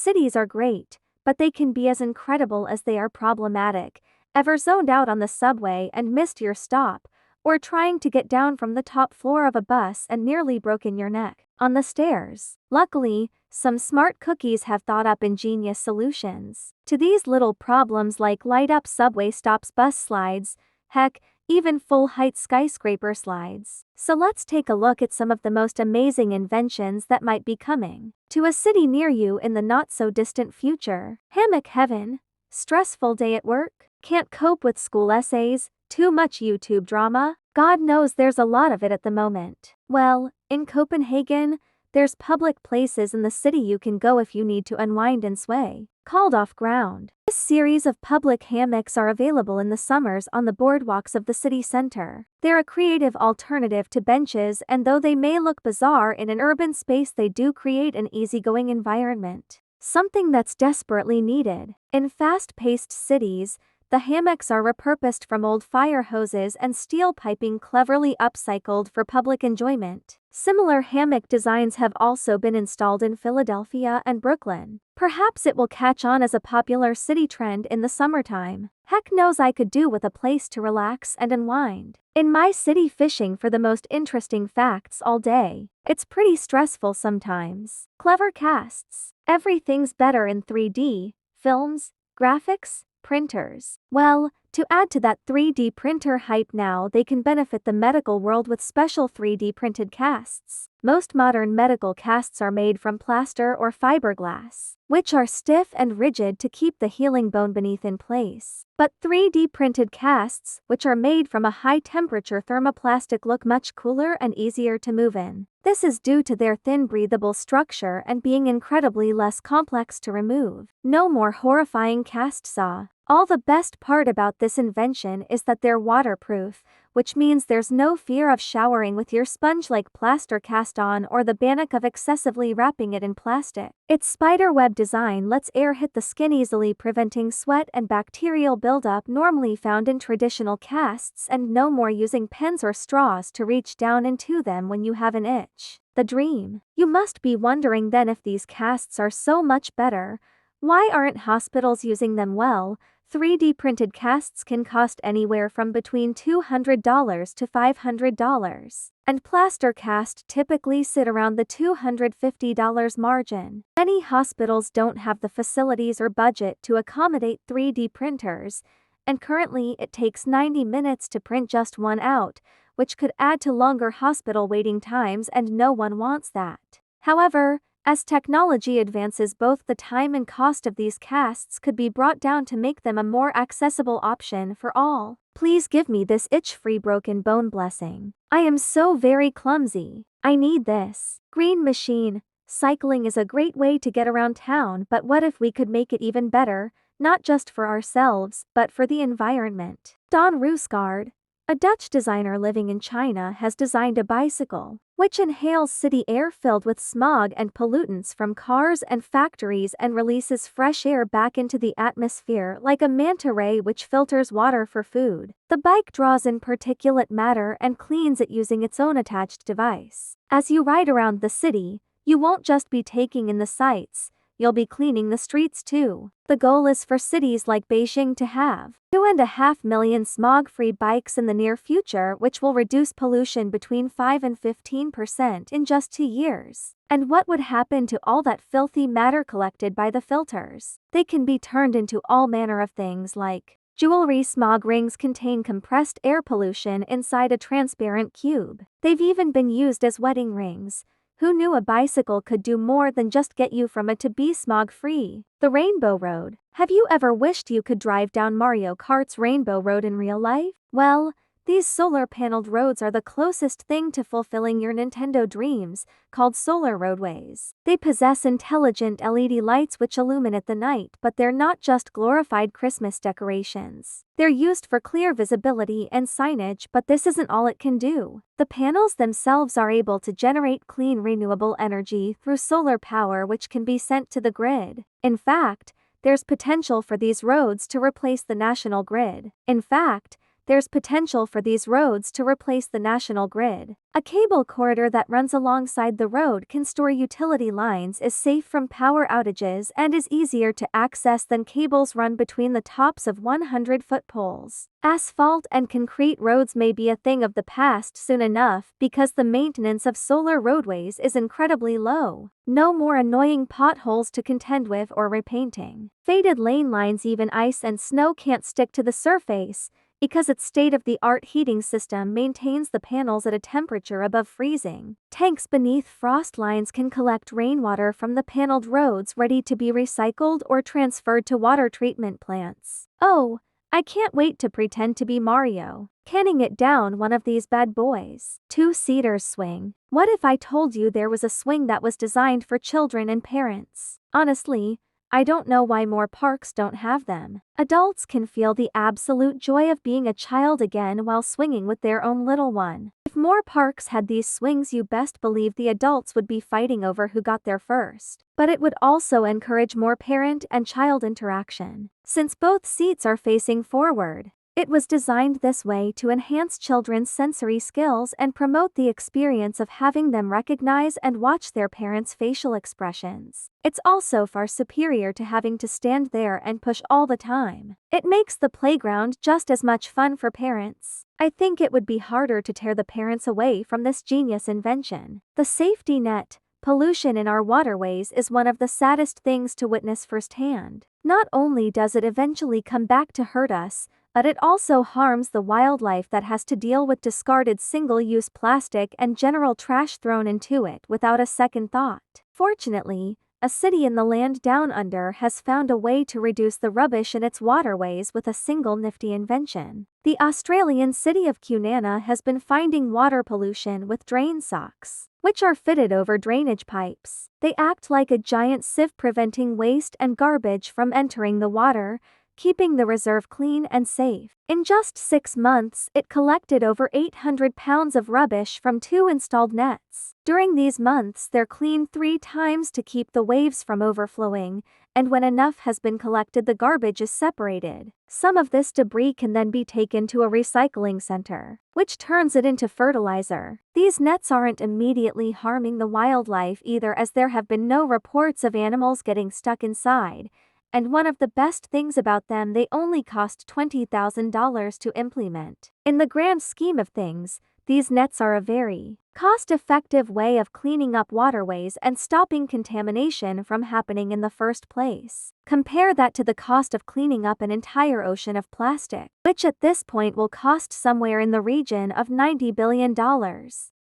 Cities are great, but they can be as incredible as they are problematic. Ever zoned out on the subway and missed your stop, or trying to get down from the top floor of a bus and nearly broken your neck on the stairs? Luckily, some smart cookies have thought up ingenious solutions to these little problems, like light-up subway stops, bus slides, heck, even full-height skyscraper slides. So let's take a look at some of the most amazing inventions that might be coming to a city near you in the not-so-distant future. Hammock heaven. Stressful day at work? Can't cope with school essays? Too much YouTube drama? God knows there's a lot of it at the moment. Well, in Copenhagen, there's public places in the city you can go if you need to unwind and sway. Called Off Ground. This series of public hammocks are available in the summers on the boardwalks of the city center. They're a creative alternative to benches, and though they may look bizarre in an urban space, they do create an easygoing environment. Something that's desperately needed. In fast-paced cities, the hammocks are repurposed from old fire hoses and steel piping, cleverly upcycled for public enjoyment. Similar hammock designs have also been installed in Philadelphia and Brooklyn. Perhaps it will catch on as a popular city trend in the summertime. Heck knows, I could do with a place to relax and unwind in my city, fishing for the most interesting facts all day. It's pretty stressful sometimes. Clever casts. Everything's better in 3D, films, graphics, printers. Well, to add to that 3D printer hype, now they can benefit the medical world with special 3D printed casts. Most modern medical casts are made from plaster or fiberglass, which are stiff and rigid to keep the healing bone beneath in place. But 3D printed casts, which are made from a high-temperature thermoplastic, look much cooler and easier to move in. This is due to their thin, breathable structure and being incredibly less complex to remove. No more horrifying cast saw. All the best part about this invention is that they're waterproof, which means there's no fear of showering with your sponge-like plaster cast on, or the panic of excessively wrapping it in plastic. Its spiderweb design lets air hit the skin easily, preventing sweat and bacterial buildup normally found in traditional casts, and no more using pens or straws to reach down into them when you have an itch. The dream. You must be wondering then, if these casts are so much better, why aren't hospitals using them? Well, 3D printed casts can cost anywhere from between $200 to $500, and plaster cast typically sit around the $250 margin. Many hospitals don't have the facilities or budget to accommodate 3D printers, and currently it takes 90 minutes to print just one out, which could add to longer hospital waiting times, and no one wants that. However, as technology advances, both the time and cost of these casts could be brought down to make them a more accessible option for all. Please give me this itch-free broken bone blessing. I am so very clumsy. I need this. Green machine. Cycling is a great way to get around town, but what if we could make it even better, not just for ourselves, but for the environment? Don Roosgaard, a Dutch designer living in China, has designed a bicycle which inhales city air filled with smog and pollutants from cars and factories and releases fresh air back into the atmosphere like a manta ray which filters water for food. The bike draws in particulate matter and cleans it using its own attached device. As you ride around the city, you won't just be taking in the sights, you'll be cleaning the streets too. The goal is for cities like Beijing to have 2.5 million smog-free bikes in the near future, which will reduce pollution between 5 and 15% in just 2 years. And what would happen to all that filthy matter collected by the filters? They can be turned into all manner of things, like jewelry. Smog rings contain compressed air pollution inside a transparent cube. They've even been used as wedding rings. Who knew a bicycle could do more than just get you from A to B smog-free? The Rainbow Road. Have you ever wished you could drive down Mario Kart's Rainbow Road in real life? Well, these solar-paneled roads are the closest thing to fulfilling your Nintendo dreams, called solar roadways. They possess intelligent LED lights which illuminate the night, but they're not just glorified Christmas decorations. They're used for clear visibility and signage, but this isn't all it can do. The panels themselves are able to generate clean renewable energy through solar power, which can be sent to the grid. In fact, there's potential for these roads to replace the national grid. In fact, there's potential for these roads to replace the national grid. A cable corridor that runs alongside the road can store utility lines, is safe from power outages, and is easier to access than cables run between the tops of 100-foot poles. Asphalt and concrete roads may be a thing of the past soon enough because the maintenance of solar roadways is incredibly low. No more annoying potholes to contend with or repainting. Faded lane lines, even ice and snow can't stick to the surface because its state-of-the-art heating system maintains the panels at a temperature above freezing. Tanks beneath frost lines can collect rainwater from the paneled roads ready to be recycled or transferred to water treatment plants. Oh, I can't wait to pretend to be Mario, canning it down one of these bad boys. Two-seaters swing. What if I told you there was a swing that was designed for children and parents? Honestly, I don't know why more parks don't have them. Adults can feel the absolute joy of being a child again while swinging with their own little one. If more parks had these swings, you best believe the adults would be fighting over who got there first. But it would also encourage more parent and child interaction. Since both seats are facing forward, it was designed this way to enhance children's sensory skills and promote the experience of having them recognize and watch their parents' facial expressions. It's also far superior to having to stand there and push all the time. It makes the playground just as much fun for parents. I think it would be harder to tear the parents away from this genius invention. The safety net. Pollution in our waterways is one of the saddest things to witness firsthand. Not only does it eventually come back to hurt us, but it also harms the wildlife that has to deal with discarded single-use plastic and general trash thrown into it without a second thought. Fortunately, a city in the land down under has found a way to reduce the rubbish in its waterways with a single nifty invention. The Australian city of Cunana has been finding water pollution with drain socks, which are fitted over drainage pipes. They act like a giant sieve, preventing waste and garbage from entering the water, keeping the reserve clean and safe. In just 6 months, it collected over 800 pounds of rubbish from 2 installed nets. During these months, they're cleaned 3 times to keep the waves from overflowing, and when enough has been collected, the garbage is separated. Some of this debris can then be taken to a recycling center, which turns it into fertilizer. These nets aren't immediately harming the wildlife either, as there have been no reports of animals getting stuck inside. And one of the best things about them, they only cost $20,000 to implement. In the grand scheme of things, these nets are a very cost-effective way of cleaning up waterways and stopping contamination from happening in the first place. Compare that to the cost of cleaning up an entire ocean of plastic, which at this point will cost somewhere in the region of $90 billion.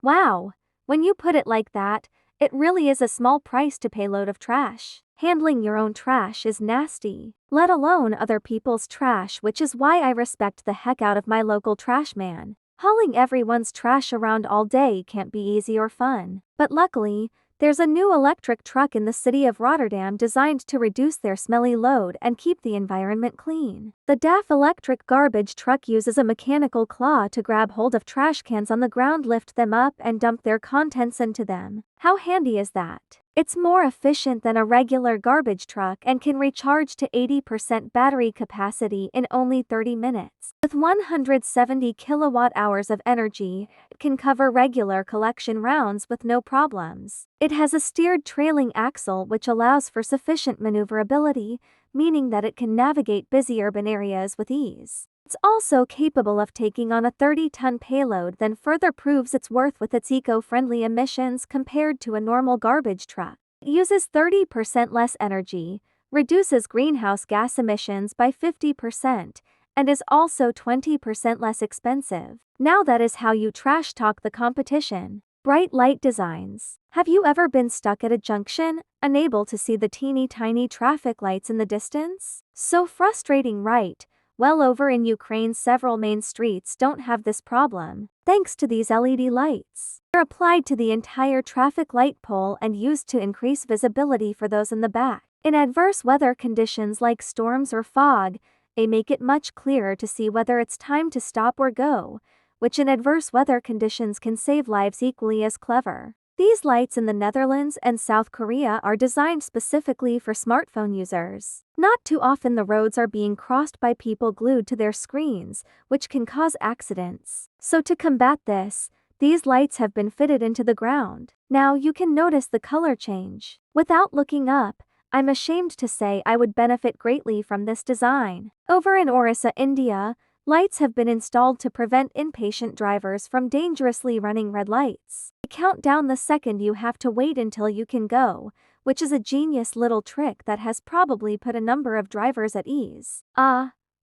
Wow, when you put it like that, it really is a small price to pay. Load of trash. Handling your own trash is nasty, let alone other people's trash, which is why I respect the heck out of my local trash man. Hauling everyone's trash around all day can't be easy or fun. But luckily, there's a new electric truck in the city of Rotterdam designed to reduce their smelly load and keep the environment clean. The DAF electric garbage truck uses a mechanical claw to grab hold of trash cans on the ground, lift them up, and dump their contents into them. How handy is that? It's more efficient than a regular garbage truck and can recharge to 80% battery capacity in only 30 minutes. With 170 kilowatt-hours of energy, it can cover regular collection rounds with no problems. It has a steered trailing axle which allows for sufficient maneuverability, meaning that it can navigate busy urban areas with ease. It's also capable of taking on a 30-ton payload, then further proves its worth with its eco-friendly emissions compared to a normal garbage truck. It uses 30% less energy, reduces greenhouse gas emissions by 50%, and is also 20% less expensive. Now that is how you trash talk the competition. Bright light designs. Have you ever been stuck at a junction, unable to see the teeny tiny traffic lights in the distance? So frustrating, right? Well, over in Ukraine, several main streets don't have this problem, thanks to these LED lights. They're applied to the entire traffic light pole and used to increase visibility for those in the back. In adverse weather conditions like storms or fog, they make it much clearer to see whether it's time to stop or go, which in adverse weather conditions can save lives equally as clever. These lights in the Netherlands and South Korea are designed specifically for smartphone users. Not too often the roads are being crossed by people glued to their screens, which can cause accidents. So to combat this, these lights have been fitted into the ground. Now you can notice the color change. Without looking up, I'm ashamed to say I would benefit greatly from this design. Over in Orissa, India, lights have been installed to prevent impatient drivers from dangerously running red lights. They count down the second you have to wait until you can go, which is a genius little trick that has probably put a number of drivers at ease.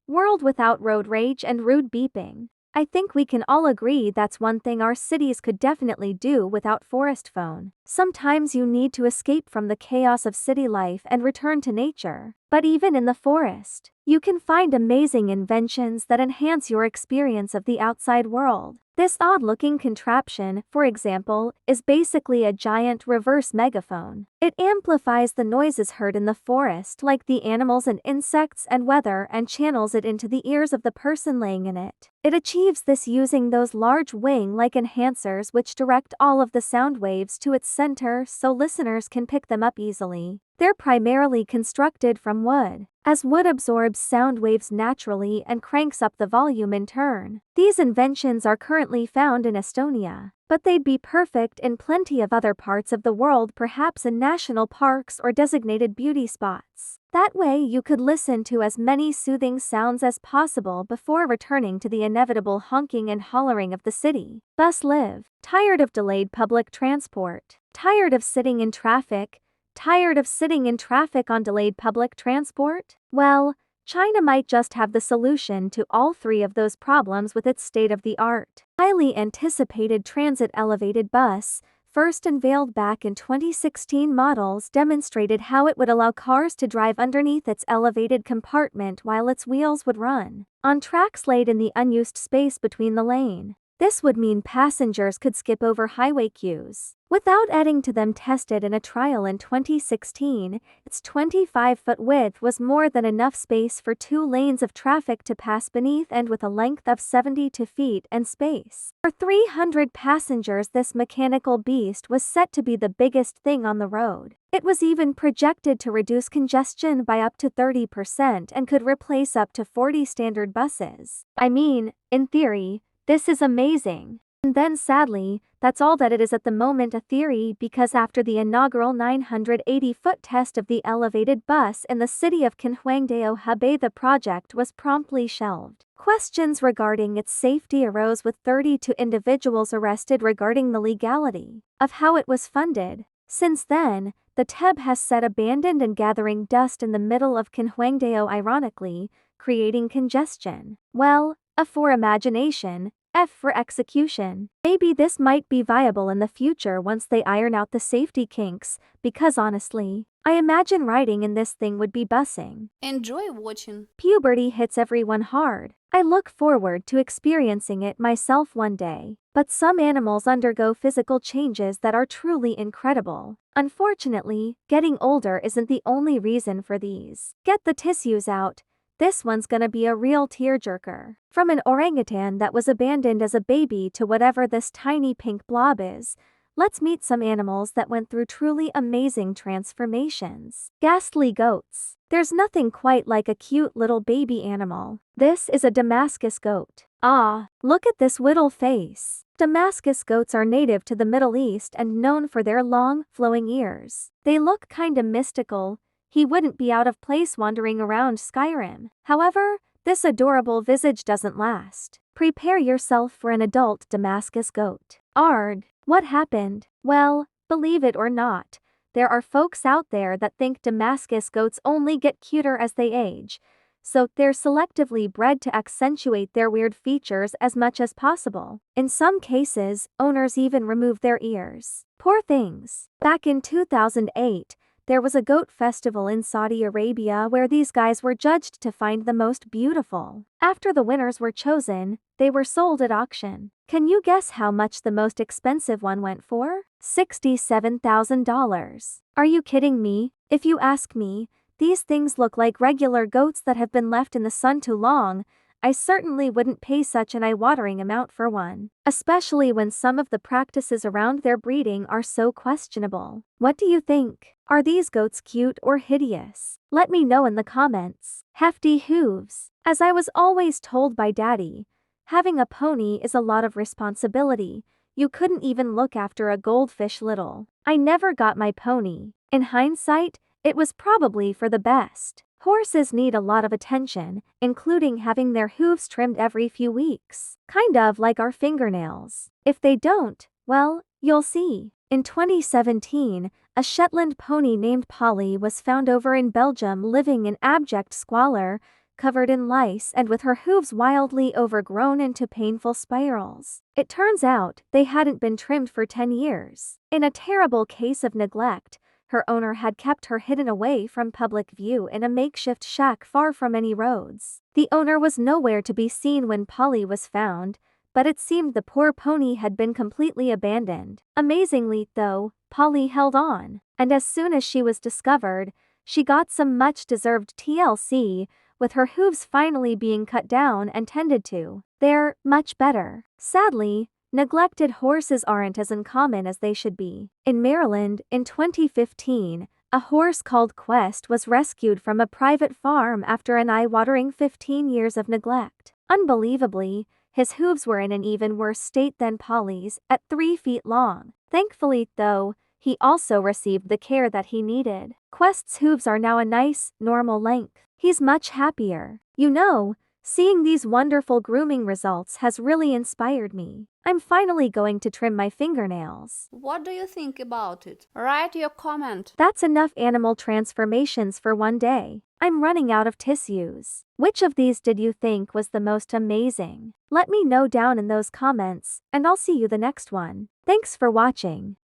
World without road rage and rude beeping. I think we can all agree that's one thing our cities could definitely do without forest phone. Sometimes you need to escape from the chaos of city life and return to nature. But even in the forest, you can find amazing inventions that enhance your experience of the outside world. This odd-looking contraption, for example, is basically a giant reverse megaphone. It amplifies the noises heard in the forest like the animals and insects and weather and channels it into the ears of the person laying in it. It achieves this using those large wing-like enhancers which direct all of the sound waves to its center so listeners can pick them up easily. They're primarily constructed from wood, as wood absorbs sound waves naturally and cranks up the volume in turn. These inventions are currently found in Estonia, but they'd be perfect in plenty of other parts of the world, perhaps in national parks or designated beauty spots. That way you could listen to as many soothing sounds as possible before returning to the inevitable honking and hollering of the city. Thus live. Tired of delayed public transport? Tired of sitting in traffic? Tired of sitting in traffic on delayed public transport? Well, China might just have the solution to all three of those problems with its state-of-the-art, highly anticipated transit elevated bus. First unveiled back in 2016, models demonstrated how it would allow cars to drive underneath its elevated compartment while its wheels would run on tracks laid in the unused space between the lane. This would mean passengers could skip over highway queues without adding to them. Tested in a trial in 2016, its 25-foot width was more than enough space for 2 lanes of traffic to pass beneath, and with a length of 72 feet and space for 300 passengers, this mechanical beast was set to be the biggest thing on the road. It was even projected to reduce congestion by up to 30% and could replace up to 40 standard buses. I mean, in theory, this is amazing. And then sadly, that's all that it is at the moment, a theory, because after the inaugural 980-foot test of the elevated bus in the city of Kinhuangdao, Hebei, the project was promptly shelved. Questions regarding its safety arose, with 32 individuals arrested regarding the legality of how it was funded. Since then, the TEB has sat abandoned and gathering dust in the middle of Kinhuangdao, ironically, creating congestion. Well, A for imagination, F for execution. Maybe this might be viable in the future once they iron out the safety kinks, because honestly, I imagine riding in this thing would be bussing. Enjoy watching. Puberty hits everyone hard. I look forward to experiencing it myself one day. But some animals undergo physical changes that are truly incredible. Unfortunately, getting older isn't the only reason for these. Get the tissues out. This one's gonna be a real tearjerker. From an orangutan that was abandoned as a baby to whatever this tiny pink blob is, let's meet some animals that went through truly amazing transformations. Ghastly goats. There's nothing quite like a cute little baby animal. This is a Damascus goat. Look at this whittle face. Damascus goats are native to the Middle East and known for their long, flowing ears. They look kinda mystical. He wouldn't be out of place wandering around Skyrim. However, this adorable visage doesn't last. Prepare yourself for an adult Damascus goat. Arg, what happened? Well, believe it or not, there are folks out there that think Damascus goats only get cuter as they age, so they're selectively bred to accentuate their weird features as much as possible. In some cases, owners even remove their ears. Poor things. Back in 2008, there was a goat festival in Saudi Arabia where these guys were judged to find the most beautiful. After the winners were chosen, they were sold at auction. Can you guess how much the most expensive one went for? $67,000. Are you kidding me? If you ask me, these things look like regular goats that have been left in the sun too long. I certainly wouldn't pay such an eye-watering amount for one, especially when some of the practices around their breeding are so questionable. What do you think? Are these goats cute or hideous? Let me know in the comments. Hefty hooves. As I was always told by Daddy, having a pony is a lot of responsibility. You couldn't even look after a goldfish little. I never got my pony. In hindsight, it was probably for the best. Horses need a lot of attention, including having their hooves trimmed every few weeks. Kind of like our fingernails. If they don't, well, you'll see. In 2017, a Shetland pony named Polly was found over in Belgium living in abject squalor, covered in lice and with her hooves wildly overgrown into painful spirals. It turns out they hadn't been trimmed for 10 years. In a terrible case of neglect, her owner had kept her hidden away from public view in a makeshift shack far from any roads. The owner was nowhere to be seen when Polly was found, but it seemed the poor pony had been completely abandoned. Amazingly, though, Polly held on, and as soon as she was discovered, she got some much-deserved TLC, with her hooves finally being cut down and tended to. They're much better. Sadly, neglected horses aren't as uncommon as they should be. In Maryland, in 2015, a horse called Quest was rescued from a private farm after an eye-watering 15 years of neglect. Unbelievably, his hooves were in an even worse state than Polly's, at 3 feet long. Thankfully, though, he also received the care that he needed. Quest's hooves are now a nice, normal length. He's much happier. You know, seeing these wonderful grooming results has really inspired me. I'm finally going to trim my fingernails. What do you think about it? Write your comment. That's enough animal transformations for one day. I'm running out of tissues. Which of these did you think was the most amazing? Let me know down in those comments, and I'll see you the next one. Thanks for watching.